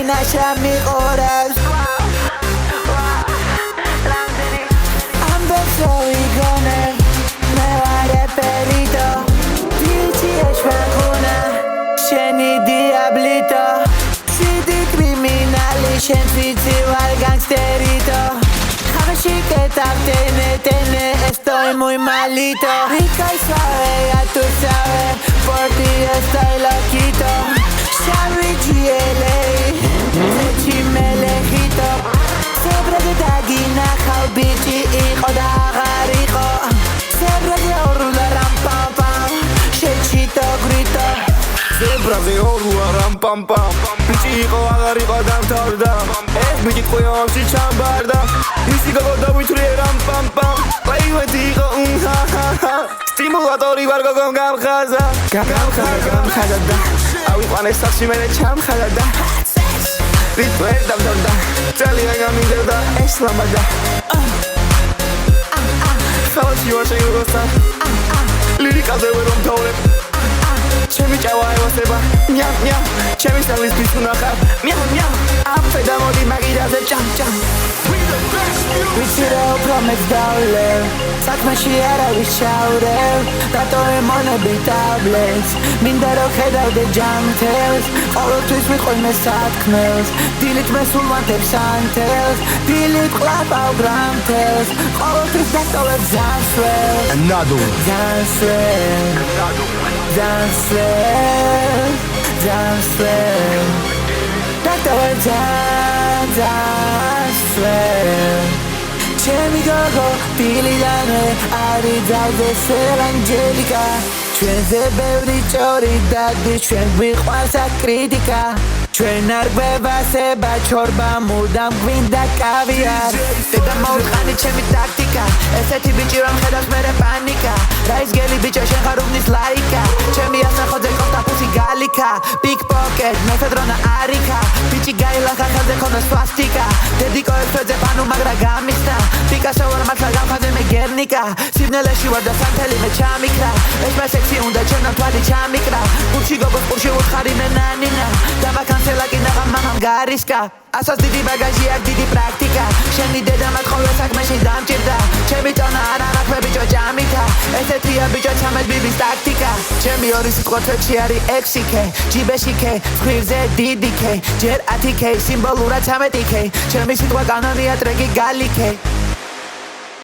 მინაშა მიყურებს ამბებს რო ვიგონე მე ვარ ეფერიტო ბიჭი ეშვახუნა შენი დიაბლიტო შვიდი კრიმინალი შენ ვიცი ვარ განგსტერიტო ხავაში კეტავ ტენე estoy muy malito rica y suave ya tú sabes por ti estoy loquito Savage LA Sechi me lejito Sebre de dagina khau bichi iqo da gariqo Sebre de orula ram pam pam Shechito grito Sebre de orula ram pam pam Bichi iqo agariqo dam torda Es bichi qoyo amchi chambarda Isi gogo da vitri ram pam pam Lai veti iqo ha ha ha Stimulatori vargo gom gam khaza da Awi qane saxi mene cham khala da Ritmer dam da Tali ga minda da eslama da Khalas you are saying gosta Lyrical de verom tore Chemi chawa evaseba Miam miam Chemi stalis bisuna khab Miam miam Apeda modi magira ze cham cham ვიცი რა უფრო მეც დავლევ საქმეში არავის ჩავრევ დატოვე მონები ტაბლეტს მინდა რომ ხედავდე ჯანმრთელს ყოველთვის ვიყო მე სათქმელს დილით მე სულ ვანთებ სანთელს დილით ყლაპავ გრამთელს ყოველთვის დატოვებ ზანსველ ზანსველ დატოვებ ზანსველ Chemi gogo, pili dane, ari dagde ser Angelica Ჩვენ ზე ბევრი ჭორი დაგდი, ჩვენ გვიყვარს აქ კრიტიკა ჩვენ არ გვევასება ჩორბა, მუდამ გვინდა კავიარ დედა მოუთხანი ჩემი ტაქტიკა ესეთი ბიჭი რომ ხედავს მერე პანიკა რა ის გელი ბიჭო შენ ხარ უბნის ლაიკა ჩემი ასახოძე კოხტა ფუსი გალიკა პიკპოკეტ მეთოდრონა არიქა ბიჭი გაილახა ხელზე ქონდა სვასტიკა დედიკო ერთვეძე პანუ მაგრა გამიხსნა პიკასო ვარ მართლა გამხაზე მე გერნიკა სიბნელეში ვარ და სანთელი მე ჩამიქრა ეს მასექსი უნდა ჩემთან თვალი ჩამიკრა გულში გოგოს ყურში უთხარი მე ნანინა დამაკანცელა კიდე მამამ გარისკა ასოს დიდი ბაგაჟი აქ დიდი პრაქტიკა შენი დედა მათ ხოლმე საქმეში დამჭირდა ჩემი ტონა არ აყრე ბიჭო ჯამითა ესეთია ბიჭო ჩამეთ ბიბის ტაქტიკა ჩემი ორი სიტყვა თვეში არის 6k ჯიბეში k ხირზე დიდი k ჯერ 10k სიმბოლურად 13k ჩემი სიტყვა კანონია ტრეკი გალიქე